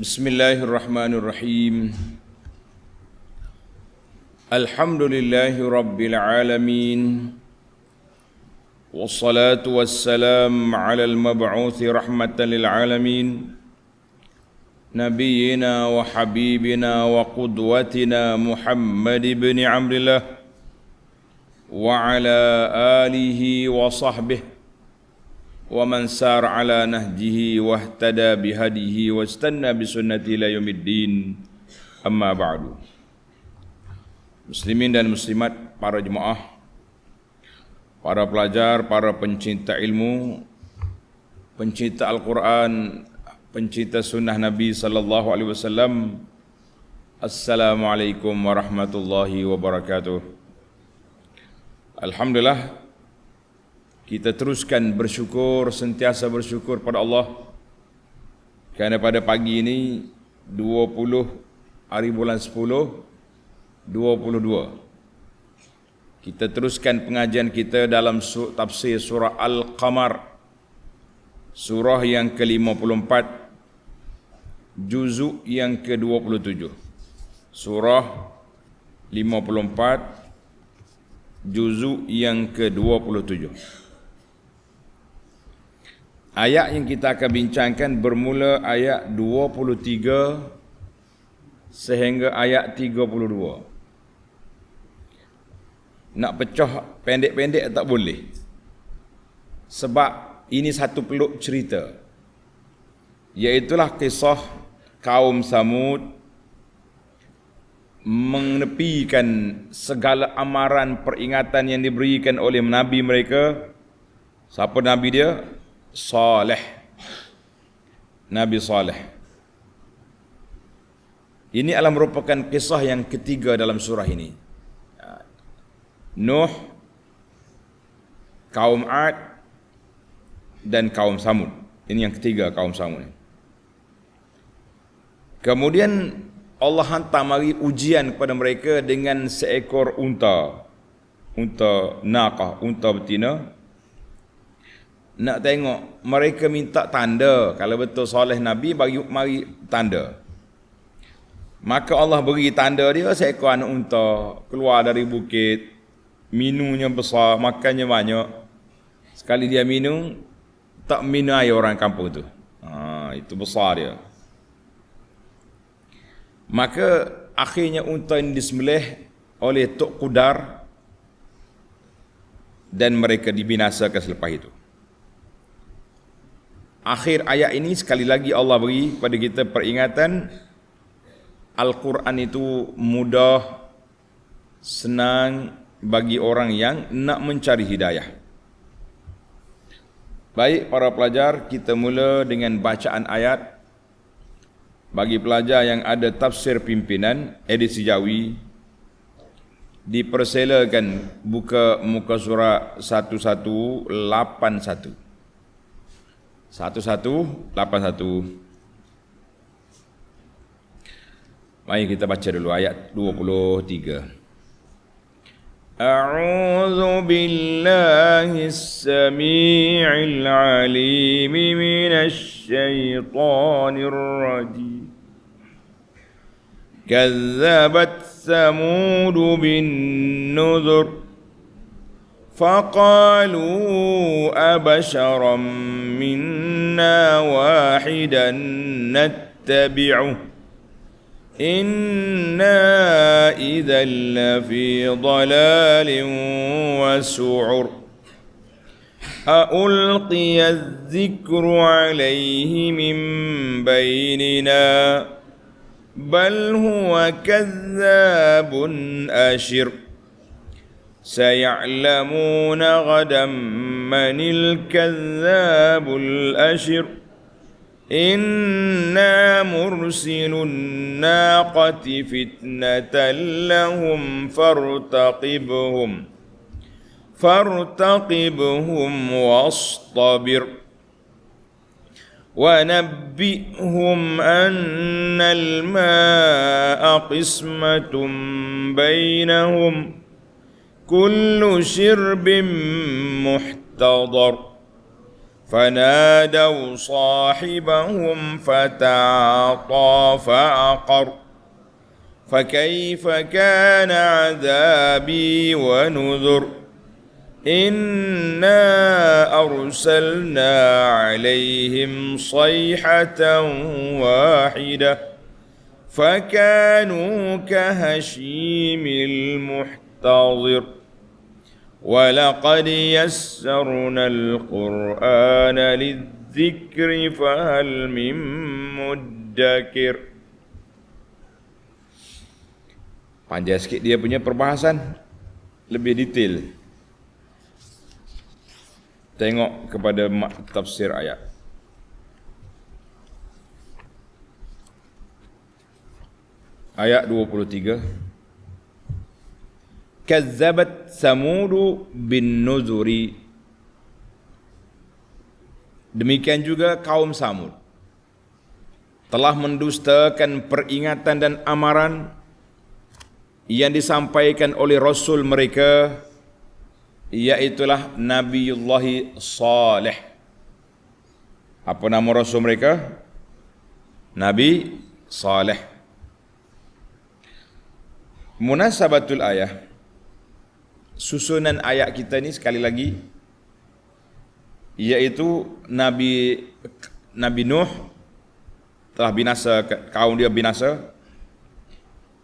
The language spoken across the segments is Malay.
Bismillahirrahmanirrahim. Alhamdulillahi rabbil alamin. Wassalatu wassalam ala al-mab'uthi rahmatan lil alamin. Nabiyyina wa habibina wa qudwatina Muhammad ibn Abdillah wa ala alihi wa sahbihi wa man sar ala nahjihi wa ihtada bihadihi wa istanna bisunnati ila yaumiddin. Amma ba'du. Muslimin dan muslimat, para jemaah, para pelajar, para pencinta ilmu, pencinta Al-Quran, pencinta sunnah Nabi sallallahu alaihi wasallam. Assalamualaikum warahmatullahi wabarakatuh. Alhamdulillah, kita teruskan bersyukur, sentiasa bersyukur pada Allah, kerana pada pagi ini 20 hari bulan 10 22 kita teruskan pengajian kita dalam tafsir surah Al-Qamar, surah yang ke-54, juzuk yang ke-27. Surah 54, juzuk yang ke-27. Ayat yang kita akan bincangkan bermula ayat 23 sehingga ayat 32. Nak pecah pendek-pendek tak boleh, sebab ini satu peluk cerita, iaitulah kisah kaum Samud menepikan segala amaran peringatan yang diberikan oleh nabi mereka. Siapa nabi dia? Saleh, Nabi Saleh. Ini adalah merupakan kisah yang ketiga dalam surah ini. Nuh, kaum Ad dan kaum Samud. Ini yang ketiga, kaum Samud. Kemudian Allah hantar mari ujian kepada mereka dengan seekor unta naqah, unta betina. Nak tengok, mereka minta tanda. Kalau betul soleh Nabi, mari tanda. Maka Allah beri tanda dia, seekor anak unta keluar dari bukit, minumnya besar, makannya banyak. Sekali dia minum, tak minum air orang kampung tu. Itu besar dia. Maka akhirnya unta ini disembelih oleh Tok Qudar dan mereka dibinasakan selepas itu. Akhir ayat ini sekali lagi Allah beri pada kita peringatan, Al-Quran itu mudah, senang bagi orang yang nak mencari hidayah. Baik para pelajar, kita mula dengan bacaan ayat. Bagi pelajar yang ada tafsir pimpinan edisi Jawi, dipersilakan buka muka surat 1181. 1181. Mari kita baca dulu ayat 23. A'udzu billahis samii'il 'aliim minasy syaithaanir rajiim. Kazzabat Thamud bin nuzur فقالوا أبشرا منا واحدا نتبعه إنا إذا لفي ضلال وسعر أألقي الذكر عليه من بيننا بل هو كذاب أشر سيعلمون غدا من الكذاب الأشر إنا مرسل الناقة فتنة لهم فارتقبهم واصطبر ونبئهم أن الماء قسمة بينهم كل شرب محتضر فنادوا صاحبهم فتعاطى فعقر فكيف كان عذابي ونذر إنا أرسلنا عليهم صيحة واحدة فكانوا كهشيم المحتضر ولقد يسرنا القرآن للذكر فهل من مدكر. Panjang sikit dia punya perbahasan, lebih detail. Tengok kepada tafsir ayat. Ayat 23. Kazzabat Samud bin Nuzuri. Demikian juga kaum Samud telah mendustakan peringatan dan amaran yang disampaikan oleh Rasul mereka, iaitulah Nabiullah Saleh. Apa nama Rasul mereka? Nabi Saleh. Munasabatul ayah, susunan ayat kita ni sekali lagi, iaitu Nabi Nuh telah binasa, kaum dia binasa.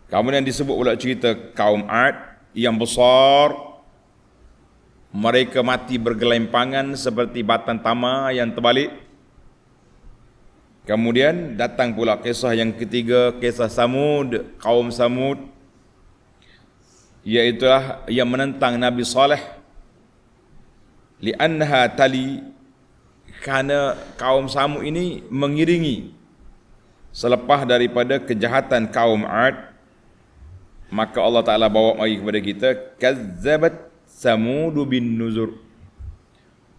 Kemudian disebut pula cerita kaum Ad yang besar, mereka mati bergelimpangan seperti batang tama yang terbalik. Kemudian datang pula kisah yang ketiga, kisah Samud, kaum Samud, iaitulah yang menentang Nabi Saleh. Li'annaha tali, kerana kaum Samud ini mengiringi selepas daripada kejahatan kaum Ad, maka Allah Ta'ala bawa mari kepada kita, kazzabat Samud bin Nuzur.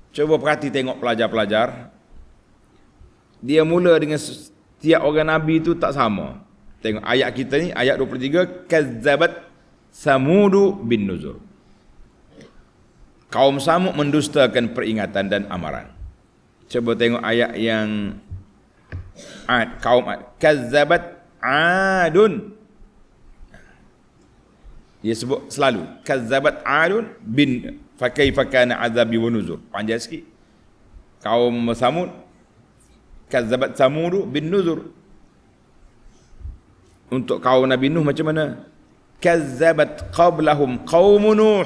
Cuba perhati tengok pelajar-pelajar, dia mula dengan setiap orang Nabi itu tak sama. Tengok ayat kita ni, ayat 23, kazzabat Samud bin Nuzur. Kaum Samud mendustakan peringatan dan amaran. Cuba tengok ayat yang Ad, kaum Ad, kazzabat Adun. Dia sebut selalu kazzabat Adun bin fakaifa kana azabi wa nuzur. Panjang sikit. Kaum Samud, kazzabat Samud bin Nuzur. Untuk kaum Nabi Nuh macam mana? Kazzabat qablahum qaum Nuh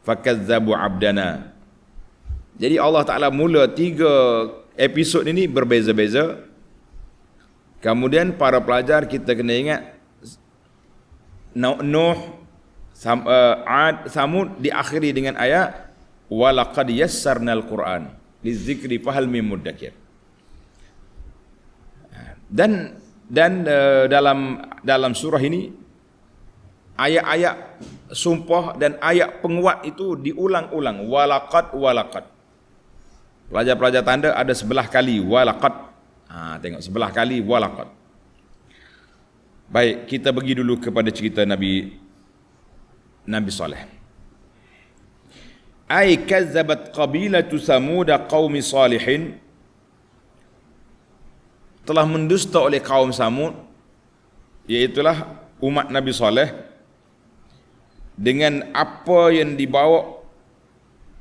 fakazzabu abdana. Jadi Allah Ta'ala mula 3 episod ini berbeza-beza. Kemudian para pelajar kita kena ingat, Nuh, Ad, Samud diakhiri dengan ayat walaqad yassarnal Qur'an lizikri fahal mim muddakir. Dan dalam surah ini ayat-ayat sumpah dan ayat penguat itu diulang-ulang, walaqad. Pelajar-pelajar tanda ada 11 kali walaqad. Tengok 11 kali walaqad. Baik, kita pergi dulu kepada cerita Nabi Saleh. Ai kazzabat qabilatu Samud qaumi salihin, telah mendusta oleh kaum Samud, iaitulah umat Nabi Saleh, dengan apa yang dibawa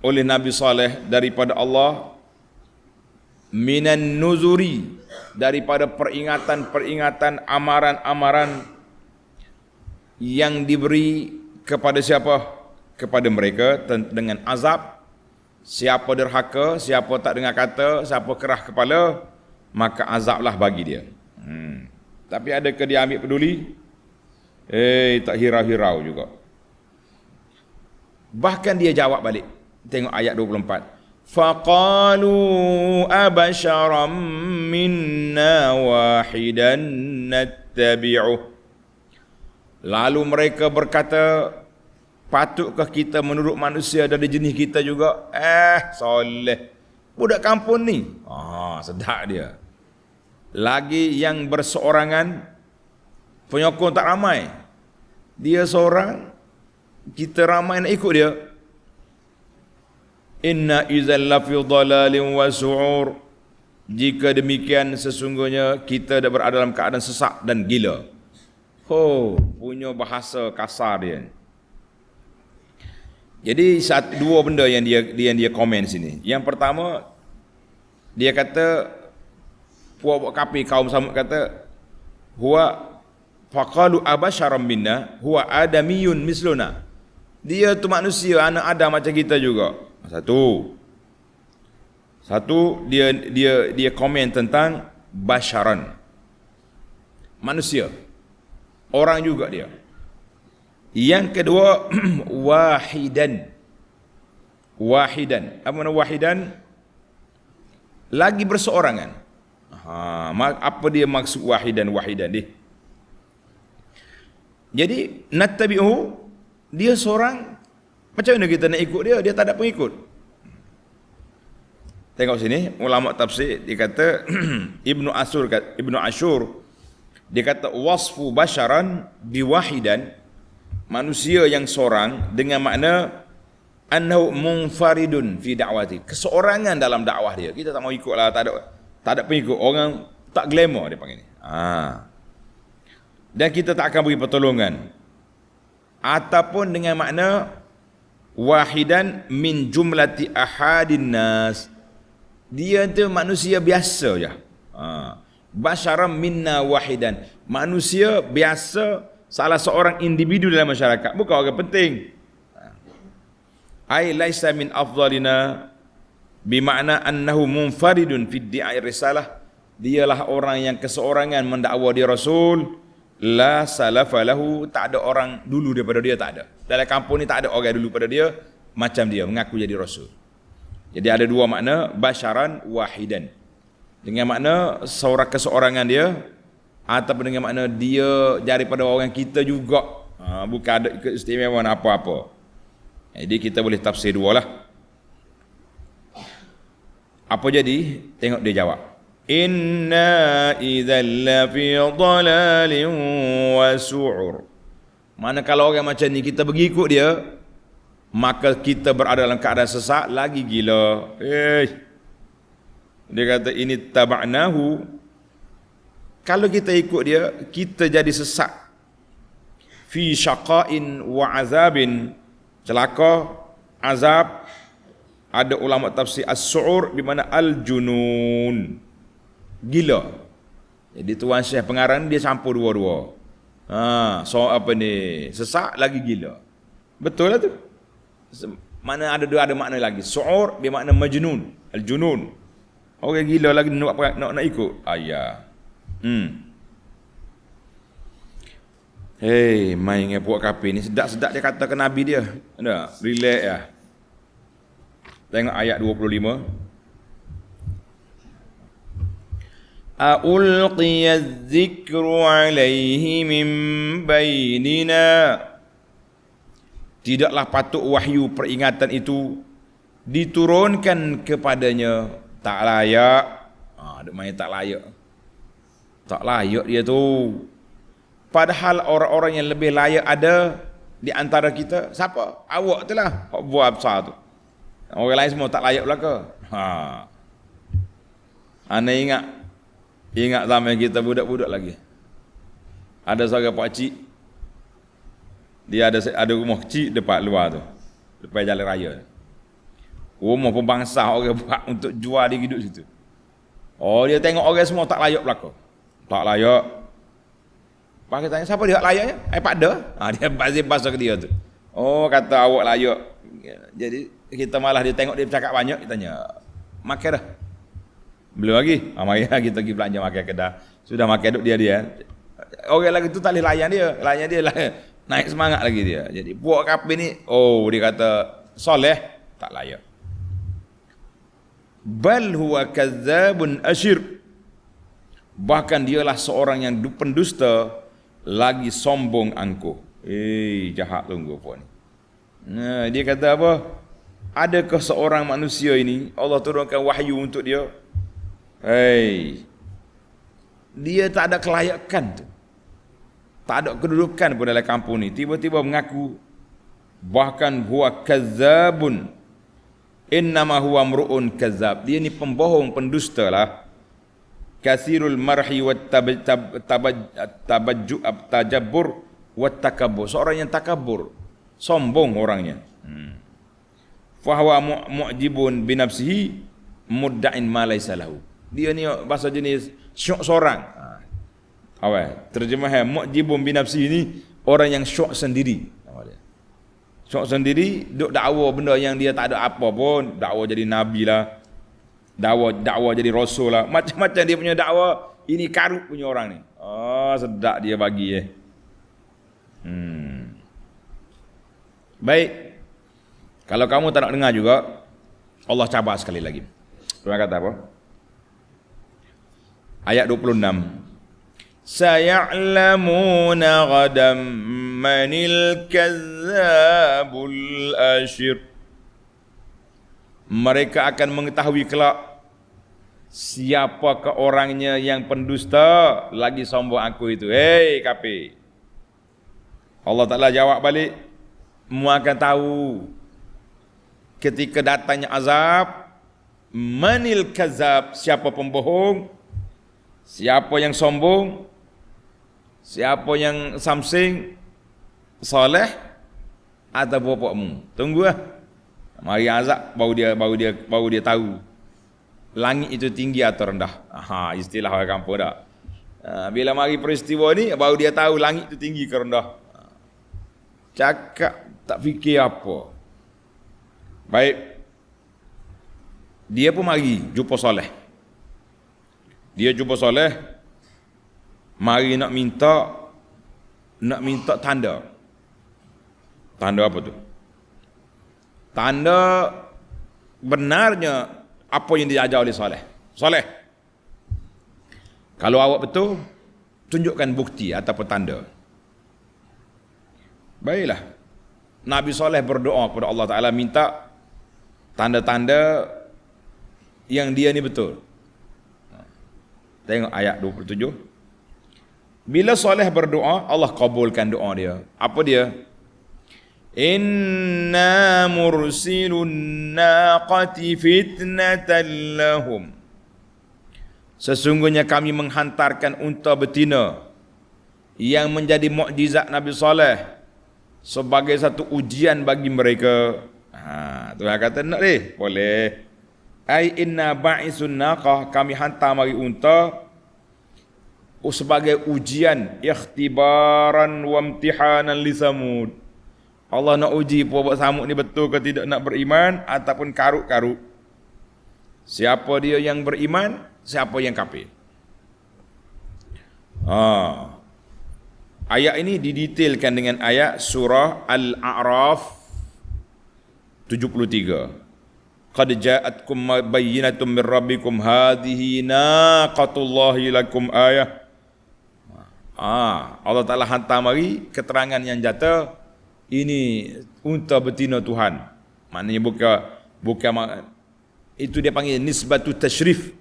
oleh Nabi Saleh daripada Allah, minan nuzuri, daripada peringatan-peringatan, amaran-amaran yang diberi kepada siapa? Kepada mereka dengan azab. Siapa derhaka, siapa tak dengar kata, siapa kerah kepala, maka azablah bagi dia. Tapi adakah dia ambil peduli? Tak hirau-hirau juga. Bahkan dia jawab balik. Tengok ayat 24. Faqalu abasharam minna wahidan nattabi'uh. Lalu mereka berkata, patutkah kita menurut manusia dari jenis kita juga? Soleh, budak kampung ni. Sedap dia. Lagi yang berseorangan, penyokong tak ramai. Dia seorang, kita ramai nak ikut dia. Inna idzal lafi dhalalin wa su'ur. Jika demikian sesungguhnya kita dah berada dalam keadaan sesak dan gila. Punya bahasa kasar dia. Jadi dua benda yang dia komen sini. Yang pertama, dia kata puak kafir kaum Samud kata huwa faqalu abasharam minna huwa adamiyun misluna. Dia tu manusia, anak Adam macam kita juga. Satu dia komen tentang basharan. Manusia. Orang juga dia. Yang kedua wahidan. Apa makna wahidan? Lagi berseorangan. Apa dia maksud wahidan ni? Jadi nattabi'uhu, dia seorang, macam mana kita nak ikut dia? Dia tak ada pengikut. Tengok sini, ulama tafsir dia kata Ibnu Ashur dia kata wasfu basharan biwahidan, manusia yang seorang dengan makna annahu munfaridun fi da'wati, keseorangan dalam dakwah dia. Kita tak mau ikutlah, tak ada pengikut, orang tak glamour dia panggil ni. Dan kita tak akan beri pertolongan. Ataupun dengan makna wahidan min jumlati ahadin nas, dia tu manusia biasa je. Basyaram minna wahidan, manusia biasa, salah seorang individu dalam masyarakat, bukan orang penting. Ai laisa min afdalina, bermakna annahu munfaridun fi di'ai risalah, dialah orang yang keseorangan mendakwa dia rasul. La salafa lahu, tak ada orang dulu daripada dia, tak ada. Dalam kampung ni tak ada orang dulu pada dia macam dia mengaku jadi rasul. Jadi ada dua makna, basyaran wahidan. Dengan makna seorang keseorangan dia, ataupun dengan makna dia daripada orang kita juga. Bukan ada keistimewaan apa-apa. Jadi kita boleh tafsir dua lah. Apa jadi? Tengok dia jawab. Inna idzal lafi dhalalin wa su'ur. Mana kalau orang macam ni kita pergi ikut dia, maka kita berada dalam keadaan sesak lagi gila. Dia kata ini taba'nahu, kalau kita ikut dia kita jadi sesak. Fi syaqain wa azabin, celaka, azab. Ada ulama tafsir as-su'ur di mana al-junun, gila. Jadi Tuan Syekh pengarang dia campur dua-dua. So apa ni? Sesak lagi gila. Betul lah tu. Mana ada makna lagi. Su'ur bermakna majnun, al-junun. Orang gila lagi nak ikut. Main dengan puak kafir ni sedap-sedap dia kata ke Nabi dia. Ada, relax lah. Tengok ayat 25. A'ulqiya dzikru alaihi min bainina. Tidaklah patut wahyu peringatan itu diturunkan kepadanya. Tak layak. Dia main tak layak. Tak layak dia tu. Padahal orang-orang yang lebih layak ada di antara kita. Siapa? Awak tu lah. Buat besar tu. Orang lain semua tak layak belaka. Ana ingat zaman kita budak-budak lagi. Ada seorang pak cik. Dia ada rumah kecil depan luar tu. Depan jalan raya. Rumah pembangsa orang buat untuk jual dia hidup situ. Dia tengok orang semua tak layak belaka. Tak layak. Pak tanya siapa dia layaknya? Pak dah. Dia bazir-bazir ke dia tu. Kata awak layak. Jadi kita malah dia tengok dia bercakap banyak, kita tanya, makan dah? Belum lagi. Mari kita pergi belanja makan kedai. Sudah makan duk dia. Orang lagi tu tak boleh layan dia naik semangat lagi dia. Jadi puak kafir ni, dia kata soleh, tak layak. Bal huwa kadzabun asyir. Bahkan dialah seorang yang pendusta lagi sombong angkuh. Jahat tunggu puan. Dia kata apa? Adakah seorang manusia ini Allah turunkan wahyu untuk dia? Dia tak ada kelayakan tu. Tak ada kedudukan pun dalam kampung ni. Tiba-tiba mengaku bahkan huwa kadzabun Innama huwa mru'un kazzab. Dia ni pembohong, pendusta lah. Kathirul marhi wat tajabbur wat takabbur. Seorang yang takabur, sombong orangnya. Fahuwa mu'jibun binafsihi mudda'in ma laysa lahu. Dia ni bahasa jenis syok seorang. Awal terjemah mu'jibun binafsihi ni orang yang syok sendiri. Syok sendiri duk dakwa benda yang dia tak ada apa pun, dakwa jadi nabi lah, dakwa jadi rasul lah, macam-macam dia punya dakwa. Ini karut punya orang ni. Sedap dia bagi Baik. Kalau kamu tak nak dengar juga, Allah cabar sekali lagi. Dia kata apa? Ayat 26. Saya'lamuna ghadam manil kazzabul ashir. Mereka akan mengetahui kelak siapakah orangnya yang pendusta lagi sombong aku itu. Hei kafir. Allah Ta'ala jawab balik, mu akan tahu ketika datangnya azab, manil kazab, siapa pembohong, siapa yang sombong, siapa yang samsing, soleh atau bapakmu. Tunggu mari azab baru dia tahu langit itu tinggi atau rendah. Istilah orang kampung dah. Bila mari peristiwa ni baru dia tahu langit itu tinggi ke rendah. Cakap tak fikir apa. Baik. Dia pun mari jumpa soleh. Dia jumpa soleh, mari nak minta tanda. Tanda apa tu? Tanda benarnya apa yang diajar oleh soleh. Soleh, kalau awak betul, tunjukkan bukti ataupun tanda. Baiklah, Nabi Soleh berdoa kepada Allah Ta'ala, minta tanda-tanda yang dia ni betul. Tengok ayat 27. Bila Soleh berdoa, Allah kabulkan doa dia. Apa dia? Inna mursilun naqati fitnatan lahum. Sesungguhnya kami menghantarkan unta betina yang menjadi mukjizat Nabi Soleh sebagai satu ujian bagi mereka. Tuhan kata nak boleh. Ai inna ba'isun naqah, kami hantar mari unta sebagai ujian, ikhtibaran wa imtihanan li Samud. Allah nak uji puak Samud ni betul ke tidak nak beriman ataupun karut-karut. Siapa dia yang beriman, siapa yang kafir. Ayat ini didetailkan dengan ayat surah Al-A'raf 73. Qad ja'atkum bayyinatun min rabbikum hadhihi naqatullahi lakum ayah. Allah Ta'ala hantar mari keterangan yang nyata, ini unta betina Tuhan. Maknanya bukan itu dia panggil nisbatu tashrif.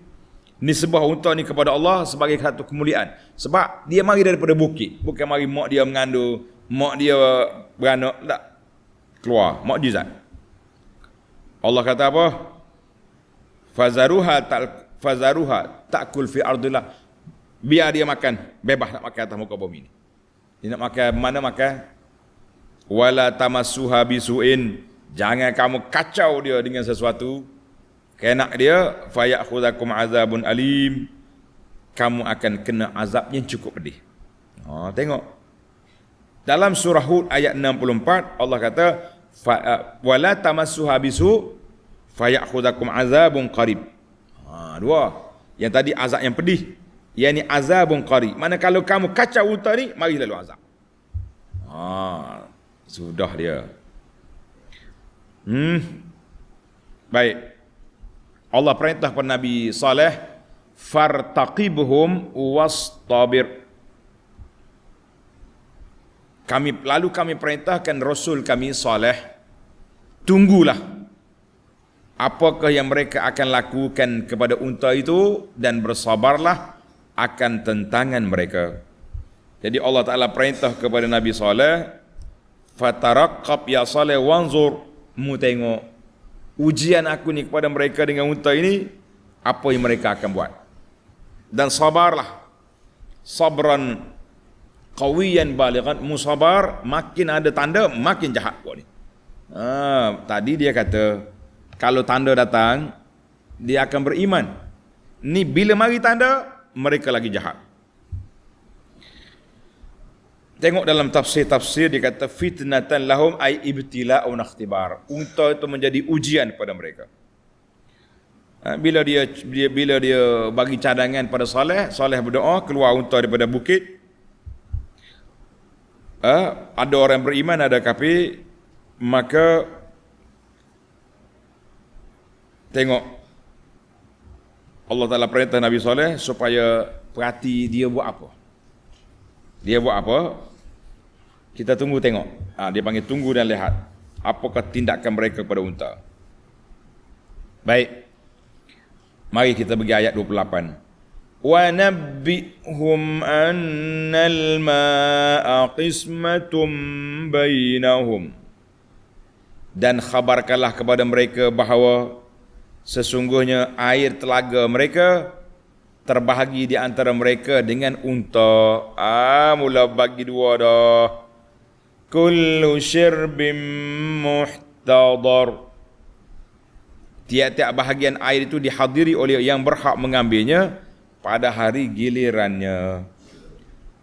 Nisbah unta ni kepada Allah sebagai satu kemuliaan. Sebab dia mari daripada bukit. Bukan mari mak dia mengandung, mak dia beranak. Tak. Keluar. Mukjizat. Allah kata apa? Fazaruha ta'kul fi ardillah. Biar dia makan. Bebas nak makan atas muka bumi ni. Dia nak makan mana makan. Wala tamassuha bisu'in. Jangan kamu kacau dia dengan sesuatu. Kenak dia, fayakhudakum azabun alim, kamu akan kena azab yang cukup pedih. Tengok. Dalam surah Hud ayat 64, Allah kata, wala tamassuha bisu, fayakhudakum azabun qarib. Dua. Yang tadi azab yang pedih, yang ni azabun qarib. Mana kalau kamu kacau unta ni, mari lalu azab. Sudah dia. Baik. Allah perintah kepada Nabi Saleh, fartaqibhum wastabir. Kami perintahkan Rasul kami Saleh, tunggulah apakah yang mereka akan lakukan kepada unta itu dan bersabarlah akan tentangan mereka. Jadi Allah Ta'ala perintah kepada Nabi Saleh, fataraqqab ya Saleh wanzur, mu tengok ujian aku ni kepada mereka dengan unta ini, apa yang mereka akan buat. Dan sabarlah, sabran qawiyan balighan, musabar, makin ada tanda makin jahat buat ni. Tadi dia kata kalau tanda datang dia akan beriman. Ni bila mari tanda mereka lagi jahat. Tengok dalam tafsir-tafsir dia kata fitnatan lahum ay ibtila'un ikhtibar. Unta itu menjadi ujian pada mereka. Bila dia bagi cadangan pada Saleh berdoa keluar unta daripada bukit. Ada orang beriman, ada kafir, maka tengok Allah Ta'ala perintah Nabi Saleh supaya perhati dia buat apa. Dia buat apa? Kita tunggu tengok. Dia panggil tunggu dan lihat apakah tindakan mereka kepada unta. Baik. Mari kita pergi ayat 28. Wa nabbihum annal ma'a qismatum bainahum. Dan khabarkanlah kepada mereka bahawa sesungguhnya air telaga mereka terbahagi di antara mereka dengan unta. Mula bagi dua dah. Kullu syirbim muhtadar. Tiap-tiap bahagian air itu dihadiri oleh yang berhak mengambilnya pada hari gilirannya.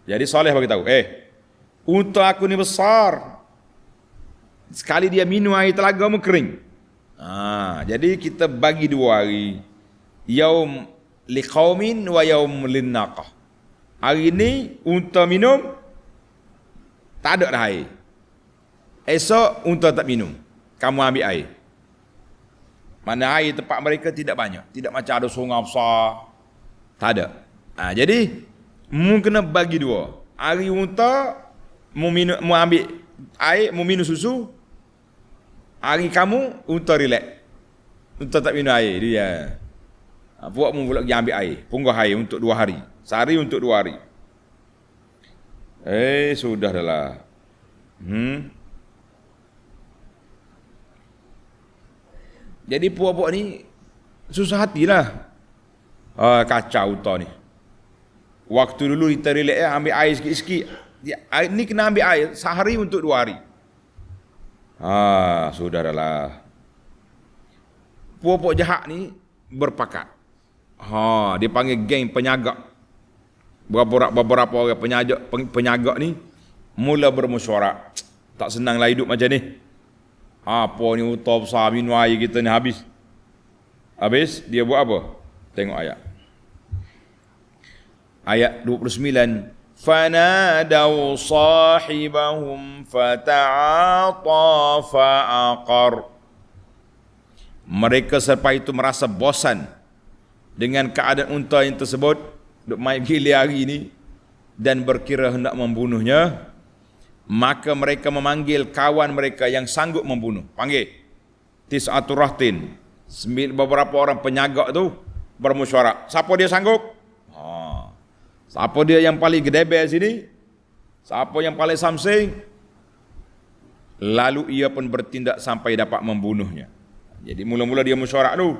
Jadi Saleh bagi tahu, unta aku ni besar. Sekali dia minum air telaga mu kering. Jadi kita bagi 2 hari. Yaum liqaumin wa yaum linnaqah. Hari ni unta minum, tak ada dah air. Esok unta tak minum, kamu ambil air. Mana air tempat mereka tidak banyak, tidak macam ada sungai besar, tak ada. Jadi mu kena bagi 2. Hari unta mu ambil air, mu minum susu. Hari kamu unta relax, unta tak minum air dia. Buat mu pula pergi ambil air, punggah air untuk 2 hari. Sehari untuk 2 hari. Sudah dah lah. Jadi puak-puak ni susah hatilah. Kacau unta ni. Waktu dulu kita relax ambil air sikit-sikit. Ni kena ambil air sehari untuk 2 hari. Sudah dah lah. Puak-puak jahat ni berpakat. Dia panggil geng penyagak. Beberapa orang penyagak ni mula bermusyawarah. Tak senanglah hidup macam ni. Apa ni unta besar minum air kita ni habis. Habis dia buat apa? Tengok ayat. Ayat 29. Fanadaw sahibahum fata'ata fa'aqar. Mereka selepas itu merasa bosan dengan keadaan unta yang tersebut, duk main gila hari ni, dan berkira hendak membunuhnya. Maka mereka memanggil kawan mereka yang sanggup membunuh. Panggil Tis'atur Rahtin, beberapa orang penyagak tu bermusyawarah. Siapa dia sanggup? Siapa dia yang paling gedebel sini? Siapa yang paling samsing? Lalu ia pun bertindak sampai dapat membunuhnya. Jadi mula-mula dia musyawarah tu.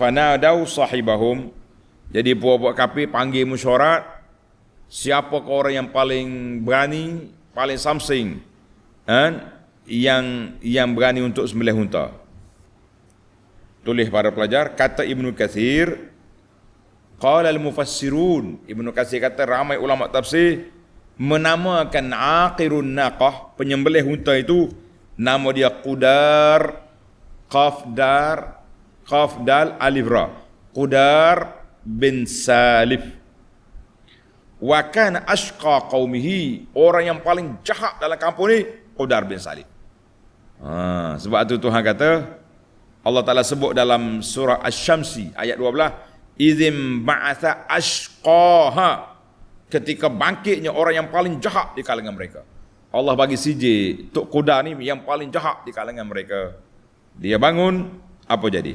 Fanadaw sahibahum. Jadi buat-buat kafir panggil musyawarah. Siapakah orang yang paling berani, paling samsing, yang berani untuk sembelih unta? Tulis para pelajar, kata Ibnu Katsir, qala al-mufassirun, Ibnu Katsir kata ramai ulama tafsir menamakan aqirun naqah, penyembelih unta itu, nama dia Qudar, qaf dal alif ra, Qudar bin Salif. Wa kana ashqa qaumihi, orang yang paling jahat dalam kampung ni Qudar bin Salif. Sebab itu Tuhan kata, Allah Ta'ala sebut dalam surah Asy-Syamsi ayat 12, idzim ba'atha ashqaha, ketika bangkitnya orang yang paling jahat di kalangan mereka. Allah bagi sijil Tok Qudar ni yang paling jahat di kalangan mereka. Dia bangun, apa jadi?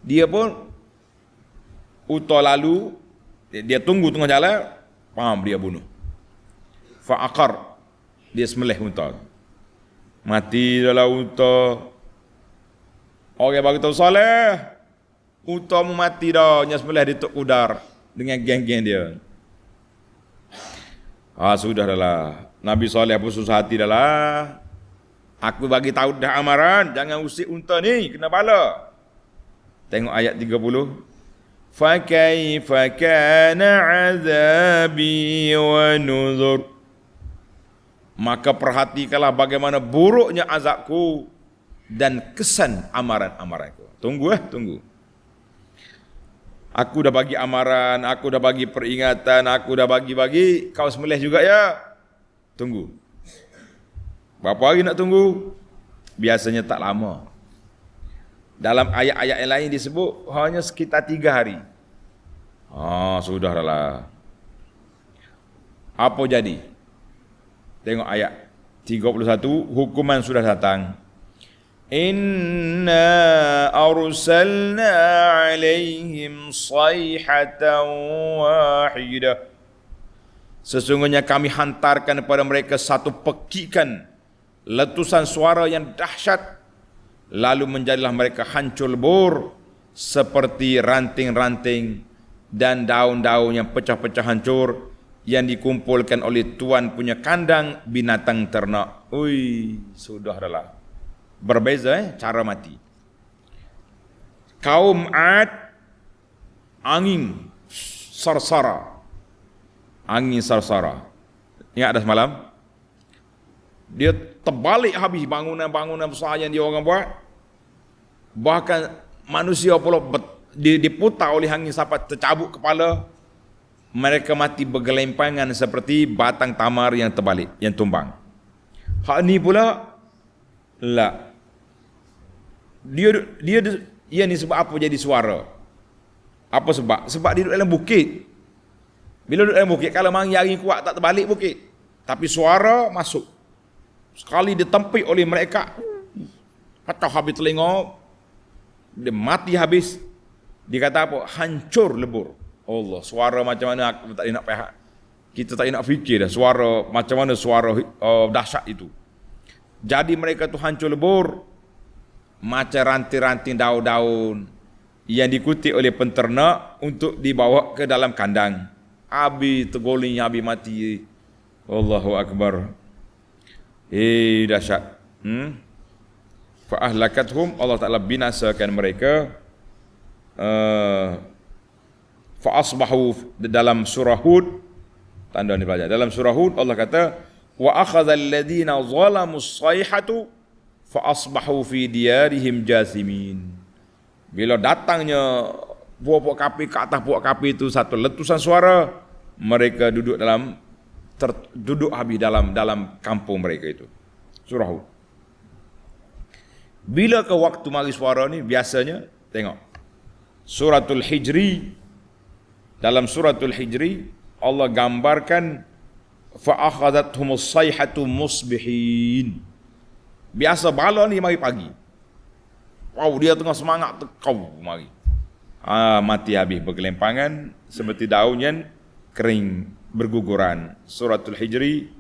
Dia pun unta lalu, dia tunggu tengah jalan, dia bunuh. Fa'aqar, dia sembelih unta. Mati dalam unta. Orang bagi tahu soleh. Unta mu mati dah. Nya sebelah di tok kudar. Dengan geng-geng dia. Sudah dah lah. Nabi Saleh pun susah hati dah lah. Aku bagi tahu dah amaran. Jangan usik unta ni. Kena bala. Tengok ayat 30. فَكَيْفَ كَانَ عَذَابِي وَنُذُرْ. Maka perhatikanlah bagaimana buruknya azabku dan kesan amaran-amaranku. Tunggu. Aku dah bagi amaran, aku dah bagi peringatan, aku dah bagi-bagi, kau sembelih juga ya. Tunggu. Berapa hari nak tunggu? Biasanya tak lama. Dalam ayat-ayat yang lain disebut hanya sekitar 3 hari. Sudah lah. Apa jadi? Tengok ayat 31, hukuman sudah datang. Inna arsalna alaihim sayhatan wahidah. Sesungguhnya kami hantarkan kepada mereka satu pekikan letusan suara yang dahsyat, lalu menjadilah mereka hancur lebur seperti ranting-ranting dan daun-daun yang pecah-pecah hancur yang dikumpulkan oleh tuan punya kandang binatang ternak. Sudah adalah berbeza cara mati. Kaum Ad, angin sarsara. Ingat dah semalam? Dia terbalik habis bangunan-bangunan besar yang dia orang buat. Bahkan manusia pula diputar oleh angin sampai tercabut kepala. Mereka mati bergelempangan seperti batang tamar yang terbalik, yang tumbang. Hak ni pula la. Dia ni sebab apa jadi suara? Apa sebab? Sebab dia duduk dalam bukit. Bila duduk dalam bukit, kalau mari angin kuat tak terbalik bukit. Tapi suara masuk. Sekali ditempik oleh mereka, pecah habis telinga, dia mati habis. Dia kata apa? Hancur lebur. Allah, suara macam mana aku tak nak pihak. Kita tak nak fikir dah suara macam mana suara dahsyat itu. Jadi mereka tu hancur lebur macam ranting-ranting daun-daun yang dikutip oleh penternak untuk dibawa ke dalam kandang. Habis tergoleng, habis mati. Allahu akbar. Dahsyat. Fa ahlakathum, Allah Taala binasakan mereka. Fa asbahu, dalam surah Hud, tanda ni belajar. Dalam surah Hud Allah kata, wa akhadha alladhina zalamus sayhatu fa asbahu fi diyarihim jasimin. Bila datangnya puak-puak kapi ke atas puak kapi itu satu letusan suara, mereka duduk habis dalam kampung mereka itu. Surah Hud. Bila ke waktu mari suara ni biasanya tengok Suratul Hijri. Dalam Suratul Hijri Allah gambarkan fa akhadhathumus sayhatu musbihin. Biasa bala ni mari pagi. Dia tengah semangat tekau mari. Mati habis bergelempangan seperti daun yang kering berguguran. Suratul Hijri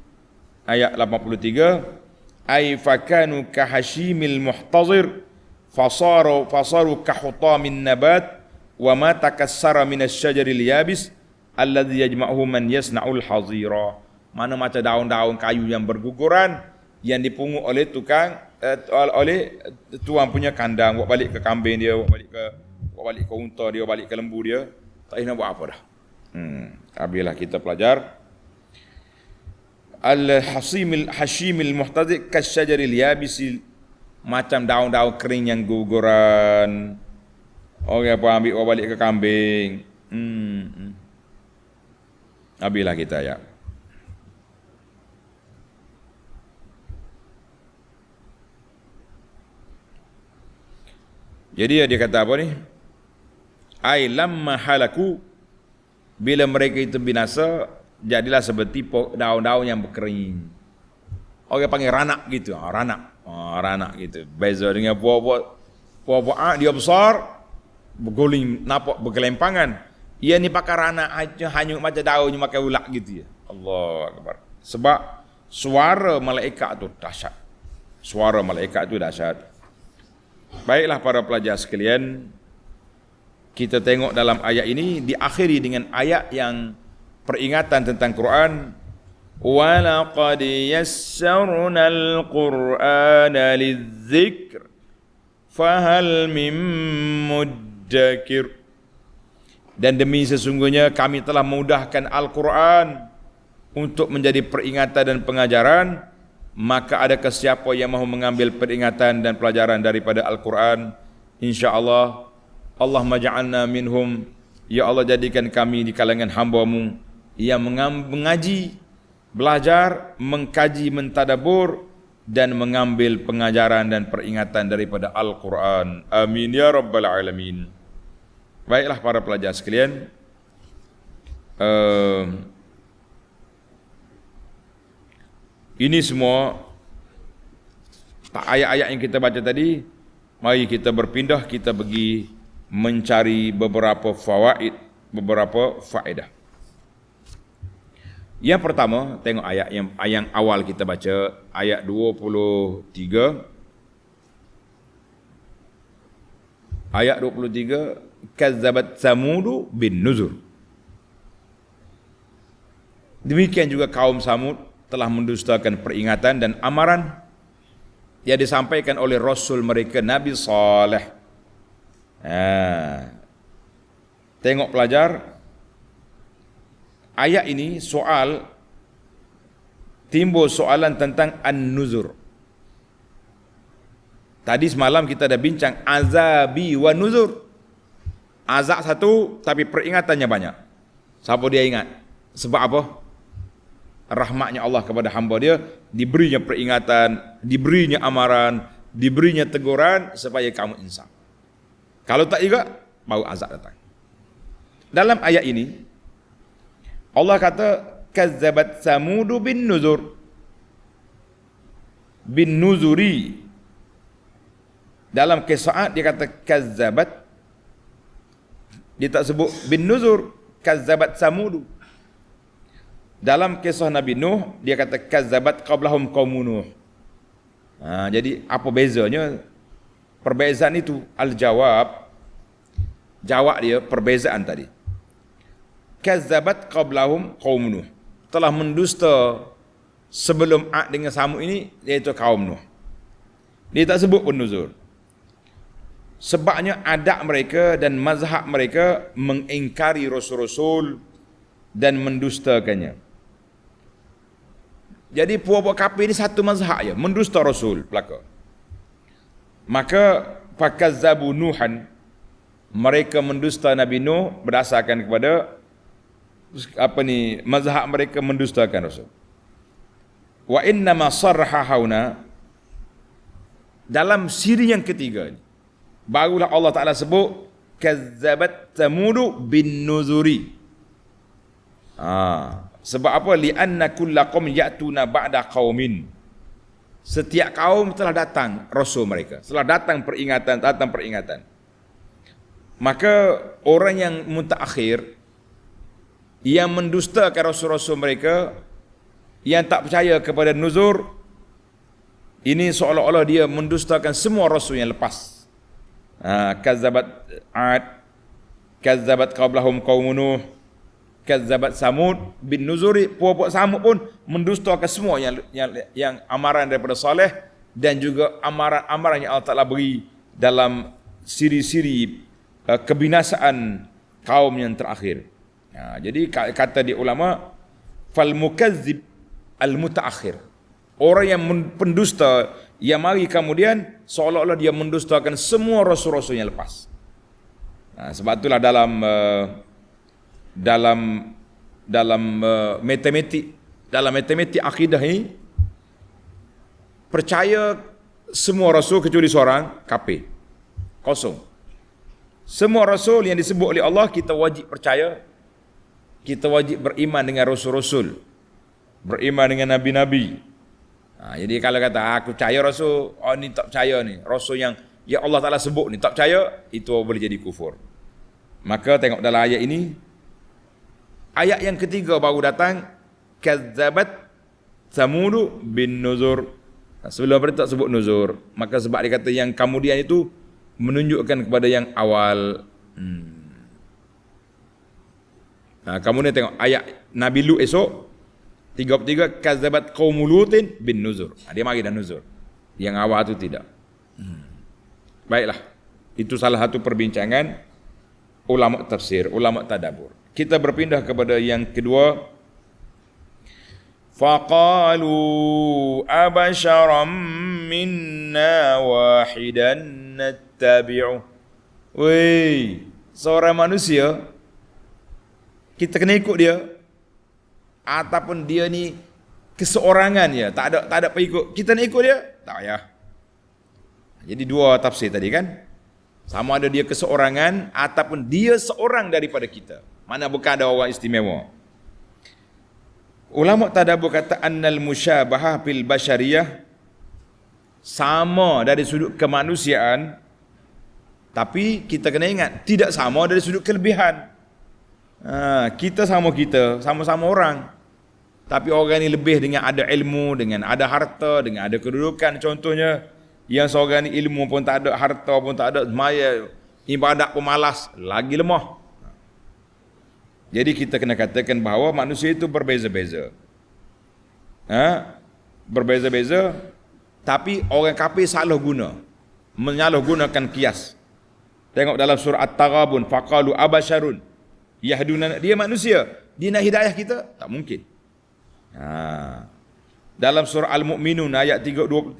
ayat 83, ay fakanu kahashimil muhtazir fasaru kahutamin nabat wa ma takassara minas syajaril yabis alladhi yajma'uhu man yasna'ul hazira. Mana macam daun-daun kayu yang berguguran yang dipungut oleh oleh tuan punya kandang, bawa balik ke kambing dia, bawa balik ke unta dia, bawa balik ke lembu dia. Tak nak buat apa dah. Habislah kita pelajar al-hashimil muhtazir kasyajaril yabis, macam daun-daun kering yang guguran. Orang apa ambil bawa balik ke kambing. Habislah kita ya. Jadi dia kata apa ni? Ai lamma halaku, bila mereka itu binasa, jadilah seperti daun-daun yang berkering. Orang panggil ranak gitu, ranak gitu. Beza dengan buah-buah dia besar, berguling, nampak bergelempangan. Ia ni pakai ranak hanyut macam daun yang makan ulak gitu ya. Allahu akbar. Sebab suara malaikat tu dahsyat. Suara malaikat itu dahsyat. Baiklah para pelajar sekalian, kita tengok dalam ayat ini diakhiri dengan ayat yang peringatan tentang Quran. وَلَقَدْ يَسَّرْنَا الْقُرْآنَ لِلذِّكْرِ فَهَلْ مِن مُدَّكِرٍ. Dan demi sesungguhnya kami telah memudahkan Al-Quran untuk menjadi peringatan dan pengajaran, maka adakah siapa yang mahu mengambil peringatan dan pelajaran daripada Al-Quran? InsyaAllah, Allahumma ja'alna minhum. Ya Allah, jadikan kami di kalangan hamba-Mu yang mengaji, belajar, mengkaji, mentadabur dan mengambil pengajaran dan peringatan daripada Al-Quran. Amin ya rabbal alamin. Baiklah para pelajar sekalian, ini semua ayat-ayat yang kita baca tadi. Mari kita berpindah, kita pergi mencari beberapa fawaid, beberapa faedah. Yang pertama, tengok ayat yang awal kita baca, ayat 23. Ayat 23, kazzabat Samudu bin nuzur. Demikian juga kaum Samud telah mendustakan peringatan dan amaran yang disampaikan oleh Rasul mereka, Nabi Saleh. Tengok pelajar, ayat ini timbul soalan tentang an-nuzur. Tadi semalam kita dah bincang azabi wa nuzur. Azab satu tapi peringatannya banyak. Siapa dia ingat? Sebab apa? Rahmatnya Allah kepada hamba dia, diberinya peringatan, diberinya amaran, diberinya teguran supaya kamu insaf. Kalau tak juga, baru azab datang. Dalam ayat ini Allah kata kazzabat Samudu bin nuzur. Bin nuzuri. Dalam qiraat dia kata kazzabat. Dia tak sebut bin nuzur, kazzabat Samudu. Dalam kisah Nabi Nuh dia kata kazzabat qablahum qaumun Nuh. Jadi apa bezanya? Perbezaan itu al-jawab. Jawab dia perbezaan tadi. Kazzabat qablahum qaumun Nuh. Telah mendusta sebelum Ad dengan Samud ini, iaitu kaum Nuh. Dia tak sebut pun nuzur. Sebabnya adat mereka dan mazhab mereka mengingkari rasul-rasul dan mendustakannya. Jadi puak-puak kafir ini satu mazhab je, mendusta rasul belaka. Maka fakazzabu Nuhan, mereka mendusta Nabi Nuh berdasarkan kepada mazhab mereka mendustakan rasul. Wa inna ma sarha hauna, dalam siri yang ketiga ini barulah Allah Ta'ala sebut kazzabat Samudu bin nuzuri. Sebab apa? Li'anna kulla qaum ya'tuna ba'da qaumin. Setiap kaum telah datang rasul mereka, telah datang peringatan. Maka orang yang mutaakhir, yang mendustakan rasul-rasul mereka, yang tak percaya kepada nuzur, ini seolah-olah dia mendustakan semua rasul yang lepas. Kazzabat Ad, kazzabat qablahum qaumun Nuh, kazzabat Samud bin nuzuri. Puak-puak Samud pun mendustakan semua yang amaran daripada Saleh dan juga amaran-amaran yang Allah Ta'ala beri dalam siri-siri kebinasaan kaum yang terakhir. Jadi kata di ulama, fal mukazzib al mutaakhir, orang yang pendusta yang mari kemudian seolah-olah dia mendustakan semua rasul-rasul yang lepas. Sebab itulah dalam matematik akidah ini, percaya semua rasul kecuali seorang kafir, kosong. Semua rasul yang disebut oleh Allah kita wajib percaya, kita wajib beriman dengan rasul-rasul, beriman dengan nabi-nabi. Jadi kalau kata aku percaya rasul, ni tak percaya ni, rasul yang Allah Ta'ala sebut ni tak percaya, itu boleh jadi kufur. Maka tengok dalam ayat ini, ayat yang ketiga baru datang, kazzabat Samudu bin nuzur. Sebelum pada tak sebut nuzur. Maka sebab dia kata yang kemudian itu menunjukkan kepada yang awal. Kemudian tengok ayat Nabi Lut esok 33 kazabat qaumul lutin bin nuzur. Dia mari dah nuzur. Yang awal tu tidak. Baiklah. Itu salah satu perbincangan ulama tafsir, ulama tadabbur. Kita berpindah kepada yang kedua. Faqalu abasharam minna wahidan nattabi'u. Wei, seorang manusia kita kena ikut dia ataupun dia ni keseorangan je, tak ada pengikut, kita nak ikut dia, tak payah. Jadi dua tafsir tadi kan. Sama ada dia keseorangan ataupun dia seorang daripada kita. Mana bukan ada orang istimewa. Ulama tadabbur kata annal musyabahah fil basyariyah, sama dari sudut kemanusiaan, tapi kita kena ingat tidak sama dari sudut kelebihan. Kita sama-sama orang. Tapi orang ni lebih dengan ada ilmu, dengan ada harta, dengan ada kedudukan. Contohnya, yang seorang ni ilmu pun tak ada, harta pun tak ada, semaya ibadat pun malas, lagi lemah. Jadi kita kena katakan bahawa manusia itu berbeza-beza. Berbeza-beza, tapi orang kafir salah guna, menyalahgunakan kias. Tengok dalam surah At-Taghabun, faqalu abasharun yahduna, dia manusia, dia nak hidayah kita? Tak mungkin. Dalam surah Al-Mu'minun ayat 34,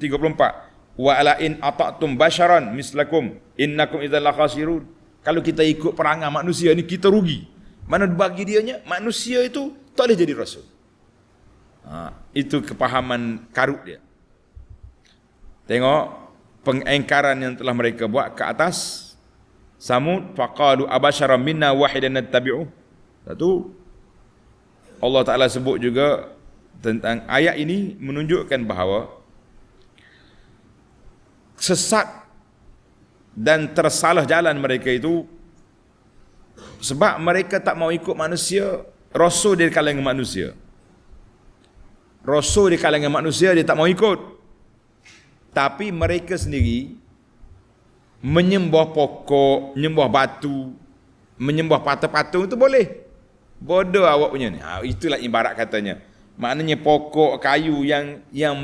wa ala in ata'tum basharan mislakum innakum idzal khasirun. Kalau kita ikut perangai manusia ni, kita rugi. Mana bagi dianya manusia itu tak boleh jadi rasul. Itu kepahaman karut dia. Tengok pengingkaran yang telah mereka buat ke atas. Samud faqalu abasharam minna wahidan nattabi'u. Satu, Allah Ta'ala sebut juga tentang ayat ini menunjukkan bahawa sesat dan tersalah jalan mereka itu sebab mereka tak mau ikut manusia, rasul di kalangan manusia. Rasul di kalangan manusia dia tak mau ikut. Tapi mereka sendiri menyembah pokok, menyembah batu, menyembah patung-patung itu boleh. Bodoh awak punya ni. Itulah ibarat katanya. Maknanya pokok kayu yang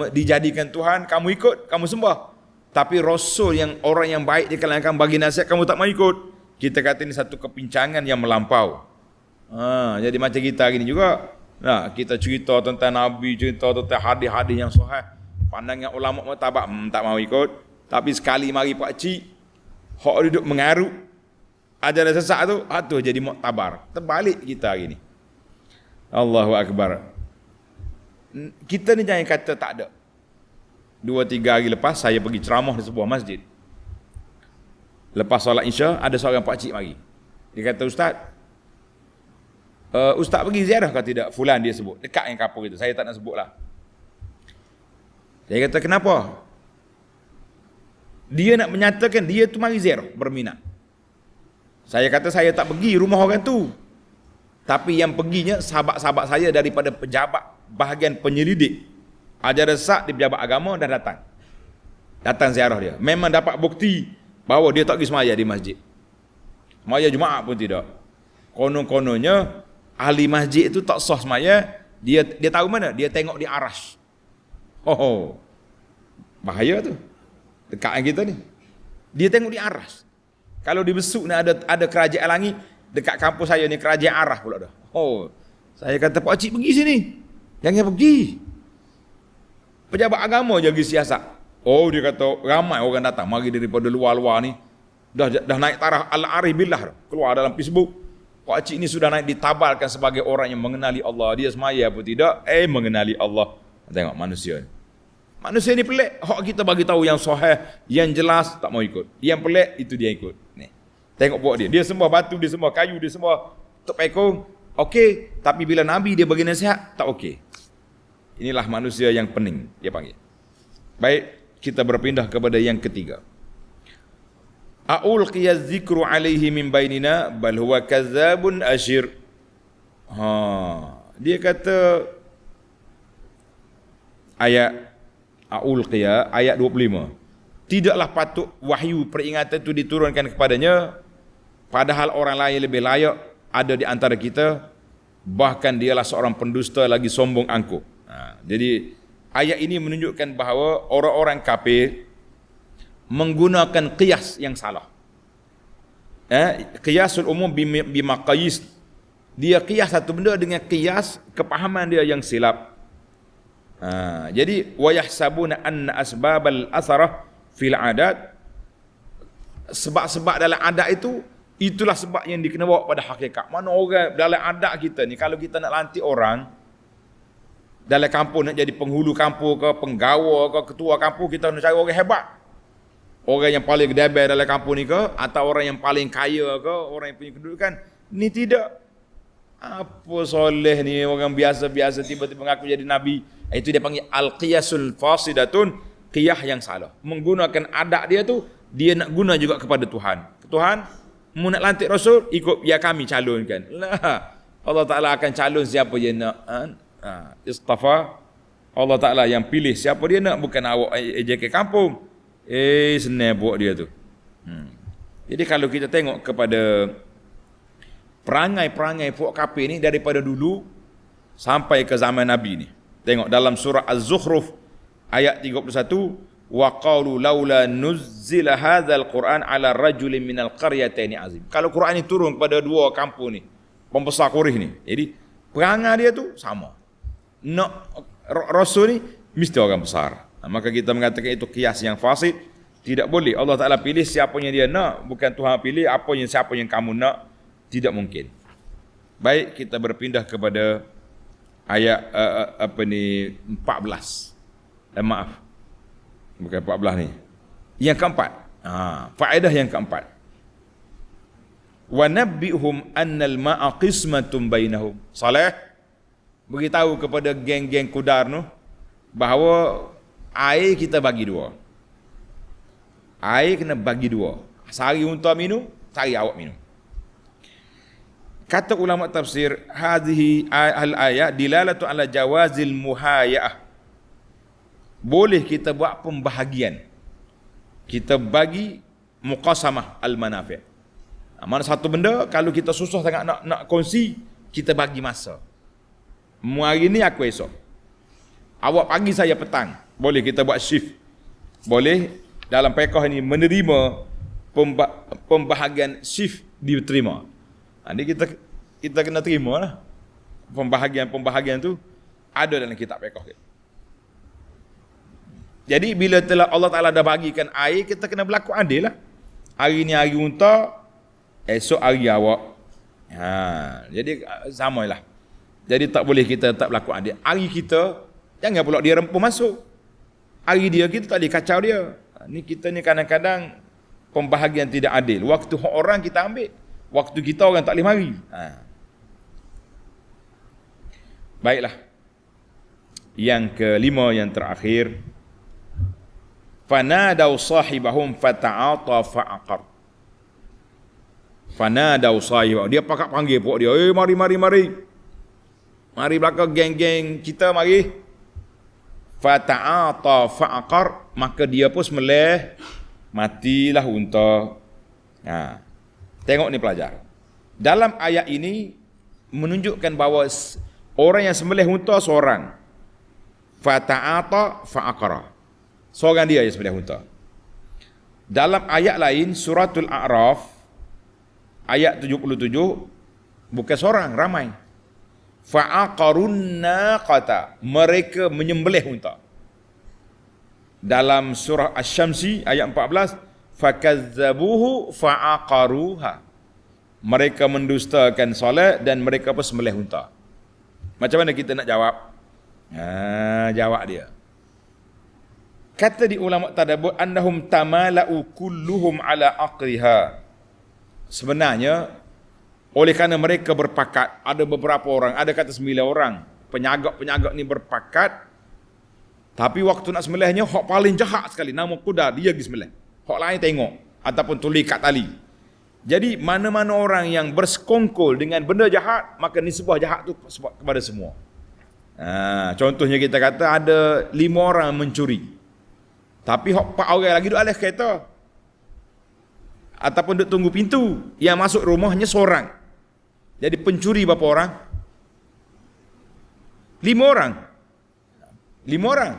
dijadikan Tuhan, kamu ikut, kamu sembah. Tapi rasul yang orang yang baik di kalangan kamu bagi nasihat, kamu tak mau ikut. Kita kata ini satu kepincangan yang melampau. Jadi macam kita hari ni juga. Kita cerita tentang Nabi, cerita tentang hadis-hadis yang sahih. Pandangan ulama mutabak, tak mau ikut. Tapi sekali mari pak cik, hak duduk mengarut ajaran sesat tu, jadi muktabar. Terbalik kita hari ni. Allahu Akbar. Kita ni jangan kata tak ada. 2-3 hari lepas saya pergi ceramah di sebuah masjid. Lepas solat Isya ada seorang pakcik mari. Dia kata, Ustaz pergi ziarah ke tidak? Fulan dia sebut. Dekat yang kapur itu. Saya tak nak sebutlah. Dia kata, kenapa? Dia nak menyatakan dia tu mari ziarah, berminat. Saya kata saya tak pergi rumah orang tu. Tapi yang perginya sahabat-sahabat saya daripada pejabat bahagian penyelidik ajaran sesat di pejabat agama dah datang. Datang ziarah dia. Memang dapat bukti bahawa dia tak pergi semaya di masjid. Semaya Jumaat pun tidak. Konon-kononnya ahli masjid itu tak sah semaya. Dia tahu mana? Dia tengok di aras. Bahaya tu. Dekat kita ni. Dia tengok di aras. Kalau di Besuk ni ada kerajaan langit, dekat kampus saya ni kerajaan arah pula dah. Saya kata pak cik pergi sini. Jangan pergi. Pejabat agama jaga siasat. Dia kata ramai orang datang mari daripada luar-luar ni. Dah naik taraf Al-Arif Billah keluar dalam Facebook. Pak cik ni sudah naik ditabalkan sebagai orang yang mengenali Allah. Dia semaya pun tidak mengenali Allah. Tengok manusia ni. Manusia ni pelik. Hak kita bagi tahu yang sahih, yang jelas tak mau ikut. Yang pelik itu dia ikut. Ni. Tengok buat dia. Dia sembah batu, dia sembah kayu, dia sembah tok pekong. Okey, tapi bila Nabi dia bagi nasihat tak okey. Inilah manusia yang pening dia panggil. Baik, kita berpindah kepada yang ketiga. A'ulqiya dzikru alaihi min bainina bal huwa kadzabun asyir. Dia kata ayat Ulqiya ayat 25. Tidaklah patut wahyu peringatan itu diturunkan kepadanya padahal orang lain lebih layak ada di antara kita, bahkan dialah seorang pendusta lagi sombong angkuh. Jadi ayat ini menunjukkan bahawa orang-orang kafir menggunakan qiyas yang salah. Qiyasul umum bimaqayis. Dia qiyas satu benda dengan qiyas kepahaman dia yang silap. Jadi wa yahsabuna anna asbabal asarah fil adat, sebab-sebab dalam adat itu itulah sebab yang dikena bawa pada hakikat. Mana orang dalam adat kita ni, kalau kita nak lantik orang dalam kampung, nak jadi penghulu kampung ke, penggawa ke, ketua kampung, kita nak cari orang hebat, orang yang paling gedebel dalam kampung ni ke, atau orang yang paling kaya ke, orang yang punya kedudukan. Ni tidak. Apa soleh ni, orang biasa-biasa tiba-tiba mengaku jadi nabi. Itu dia panggil al-qiyasul fasidatun, qiyah yang salah. Menggunakan adat dia tu, dia nak guna juga kepada Tuhan. Tuhan, mu nak lantik rasul, ikut ya kami calonkan. Lah, Allah Ta'ala akan calon siapa dia nak. Istafa, Allah Ta'ala yang pilih siapa dia nak, bukan awak AJK kampung. Senang buat dia tu. Jadi kalau kita tengok kepada perangai-perangai puak kafir ni daripada dulu sampai ke zaman Nabi ni. Tengok dalam surah Az-Zukhruf ayat 31, wa qalu laula nuzzila hadzal Qur'an ala rajulin minal qaryataini azim. Kalau Quran ni turun kepada dua kampung ni, pembesar Quraisy ni. Jadi perangai dia tu sama. Nak rasul ni mesti orang besar. Maka kita mengatakan itu qiyas yang fasid, tidak boleh. Allah Taala pilih siapa yang dia nak, bukan Tuhan pilih siapa yang kamu nak. Tidak mungkin. Baik, kita berpindah kepada ayat 14. Maaf. Bukan 14 ni. Yang keempat. Faedah yang keempat. Wa nabbihum annal ma'a qismatun bainahum. Saleh beritahu kepada geng-geng Kudar tu bahawa air kita bagi dua. Air kena bagi dua. Sehari unta minum, sehari awak minum. Kata ulama tafsir, hadhihi al-ayat dilalatu ala jawazil muhayyah. Boleh kita buat pembahagian. Kita bagi muqasamah al-manafi'. Mana satu benda kalau kita susah sangat nak kongsi, kita bagi masa. Hari ni aku esok. Awak pagi, saya petang. Boleh kita buat shift. Boleh dalam fiqh ini menerima pembahagian shift diterima. Ini kita kena terima lah. Pembahagian tu ada dalam kitab fiqh. Jadi bila telah Allah Ta'ala dah bagikan air, kita kena berlaku adil lah. Hari ni hari unta, esok hari awak. Jadi samalah. Jadi tak boleh kita tak berlaku adil. Hari kita, jangan pula dia rempung masuk. Hari dia, kita tak boleh kacau dia. Ni kita ni kadang-kadang pembahagian tidak adil. Waktu orang kita ambil, waktu kita orang tak boleh mari. Baiklah. Yang kelima, yang terakhir. Fanadaw sahibahum fata'ata fa'aqar. Fanadaw sahibahum. Dia pakak panggil pok dia. Mari. Mari belakang geng-geng kita, mari. Fata'ata fa'aqar. Maka dia pun semelih. Matilah unta. Tengok ni pelajar. Dalam ayat ini menunjukkan bahawa orang yang sembelih unta seorang. Fata'ata fa'aqara. Seorang dia yang sembelih unta. Dalam ayat lain suratul A'raf ayat 77 bukan seorang, ramai. Fa'aqarun naqata. Mereka menyembelih unta. Dalam surah Asy-Syamsi ayat 14 fakazzabuhu fa'aqaruha. Mereka mendustakan solat dan mereka pun sembelih unta. Macam mana kita nak jawab? Jawab dia. Kata di ulama tadabbur annahum tamala'u kulluhum ala aqriha. Sebenarnya oleh kerana mereka berpakat, ada beberapa orang, ada kata 9 orang, penyagak-penyagak ni berpakat, tapi waktu nak sembelihnya hak paling jahat sekali nama kuda dia pergi sembelih. Hak lain tengok ataupun tulis kat tali. Jadi mana-mana orang yang bersekongkol dengan benda jahat, maka nisbah jahat tu kepada semua. Contohnya kita kata ada 5 orang mencuri. Tapi hok 4 orang lagi duduk atas kereta. Ataupun duduk tunggu pintu. Yang masuk rumah hanya seorang. Jadi pencuri berapa orang? 5 orang. 5 orang.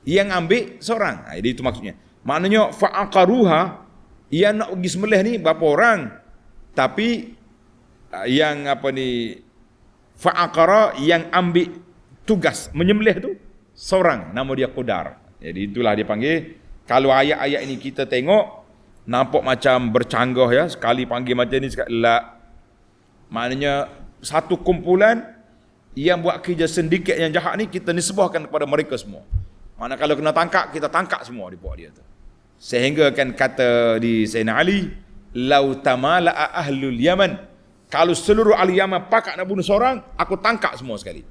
Yang ambil seorang. Jadi itu maksudnya. Maknanya fa'aqaruha, yang nak pergi sembelih ni berapa orang? Tapi yang fa'aqara, yang ambil tugas menyembelih tu seorang, nama dia Qudar. Jadi itulah dia panggil. Kalau ayat-ayat ini kita tengok nampak macam bercanggah ya, sekali panggil macam ni, sekali la. Maknanya satu kumpulan yang buat kerja sindiket yang jahat ni kita nisbahkan kepada mereka semua. Mana kalau kena tangkap, kita tangkap semua di bawah dia tu. Sehingga kan kata di Sayyidina Ali, lau tamala'a ahlul Yaman, kalau seluruh ahli Yaman pakat nak bunuh seorang, aku tangkap semua sekali.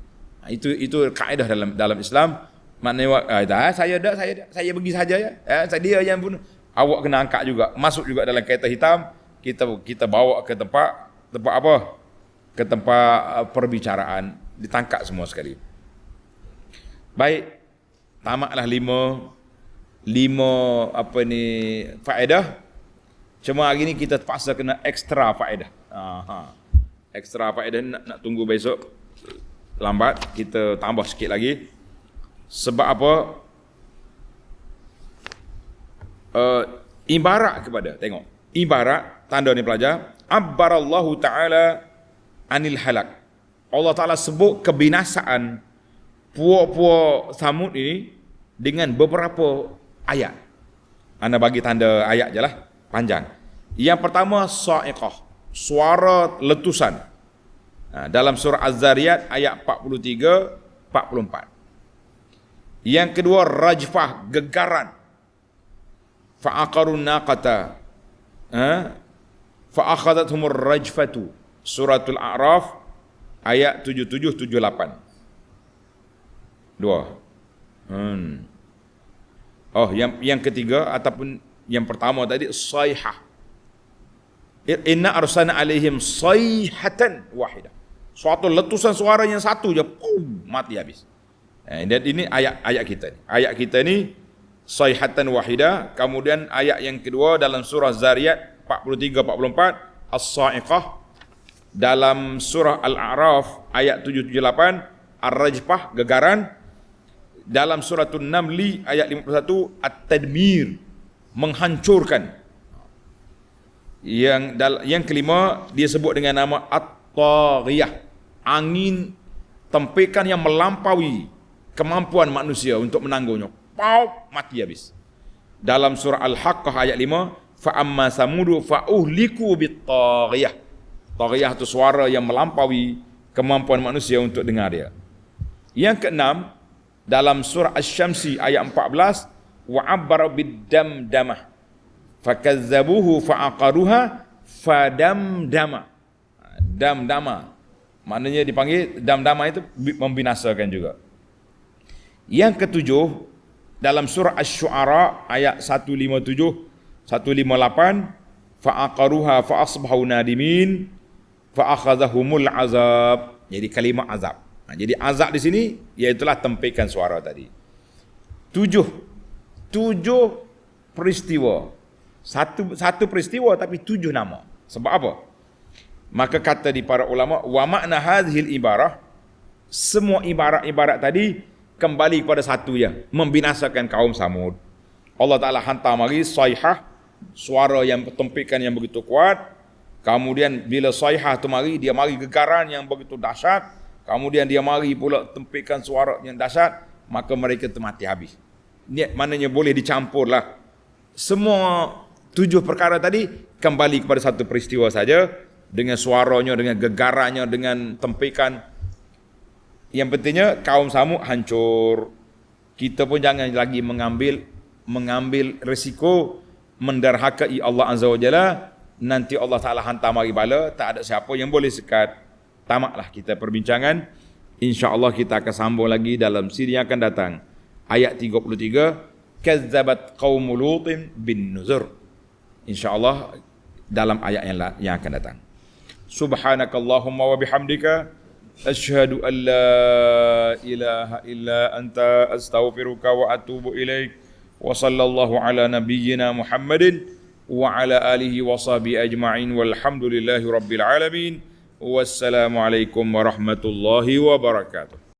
Itu kaedah dalam Islam. Maknanya saya pergi saja ya. Dia yang bunuh. Awak kena angkat juga, masuk juga dalam kereta hitam, kita bawa ke tempat apa? Ke tempat perbicaraan, ditangkap semua sekali. Baik, tamatlah lima faedah. Cuma hari ni kita terpaksa kena ekstra faedah. Ekstra faedah nak tunggu besok lambat, kita tambah sikit lagi. Sebab apa? Ibarat kepada, tengok. Ibarat, tanda ni pelajar. Abbarallahu ta'ala anil halak. Allah Ta'ala sebut kebinasaan puak-puak Samud ini dengan beberapa ayat. Anda bagi tanda ayat je lah, panjang. Yang pertama, sa'iqah, suara letusan. Dalam surah Az-Zariyat ayat 43-44. Yang kedua, rajfah, gegaran. Fa'aqarun naqata, fa'akhadathumur rajfatu. Suratul A'raf ayat 77-78. Dua. Oh, yang ketiga ataupun yang pertama tadi, sayhah. Inna arsalna alaihim sayhatan wahidah. Suatu letusan suara yang satu je, mati habis. Dan ini ayat kita ni. Ayat kita ni sayhatan wahidah. Kemudian ayat yang kedua dalam surah Zariyat 43-44, as-sa'iqah. Dalam surah Al-A'raf ayat 778, ar-rajfah, gegaran. Dalam suratul Namli ayat 51, at-tadmir, menghancurkan. Yang kelima dia sebut dengan nama at-taghiyah, angin tempikan yang melampaui kemampuan manusia untuk menanggungnya. Mati habis. Dalam surah Al-Haqqah ayat 5, fa amma samudu fa uhliku bit-taghiyah. Taghiyah itu suara yang melampaui kemampuan manusia untuk dengar dia. Yang keenam, dalam surah Asy-Syamsi ayat 14, wa abbara bid-damdamah fakazzabuhu fa'aqaruha fadamdama. Damdama maknanya dipanggil damdama, itu membinasakan juga. Yang ketujuh, dalam surah Asy-Syu'ara ayat 157-158, fa'aqaruha fa'asbahu nadimin fa'akhadhahumul azab. Jadi kalimah azab. Jadi azab di sini iaitulah tempikan suara tadi. Tujuh peristiwa. Satu peristiwa tapi 7 nama. Sebab apa? Maka kata di para ulama, wa makna hadhil ibarah, semua ibarat-ibarat tadi kembali kepada satu ya, membinasakan kaum Samud. Allah Ta'ala hantar mari sayhah, suara yang tempikan yang begitu kuat. Kemudian bila sayhah tu mari, dia mari gegaran yang begitu dahsyat. Kemudian dia mari pula tempikan suara yang dahsyat, maka mereka mati habis. Ni maknanya boleh dicampur lah. Semua 7 perkara tadi kembali kepada satu peristiwa saja, dengan suaranya, dengan gegarannya, dengan tempikan. Yang pentingnya kaum Samud hancur. Kita pun jangan lagi mengambil risiko menderhakai Allah Azza wa Jalla. Nanti Allah Ta'ala hantar mari bala, tak ada siapa yang boleh sekat. Tamatlah kita perbincangan. InsyaAllah kita akan sambung lagi dalam siri yang akan datang. Ayat 33, kazzabat qaumul Lutin bin nuzur. InsyaAllah dalam ayat yang akan datang. Subhanakallahumma wa bihamdika, asyhadu an la ilaha illa anta, astaghfiruka wa atubu ilaik. Wa sallallahu ala nabiyyina Muhammadin wa ala alihi wa sahbihi ajma'in walhamdulillahi rabbil alamin. Wassalamualaikum warahmatullahi wabarakatuh.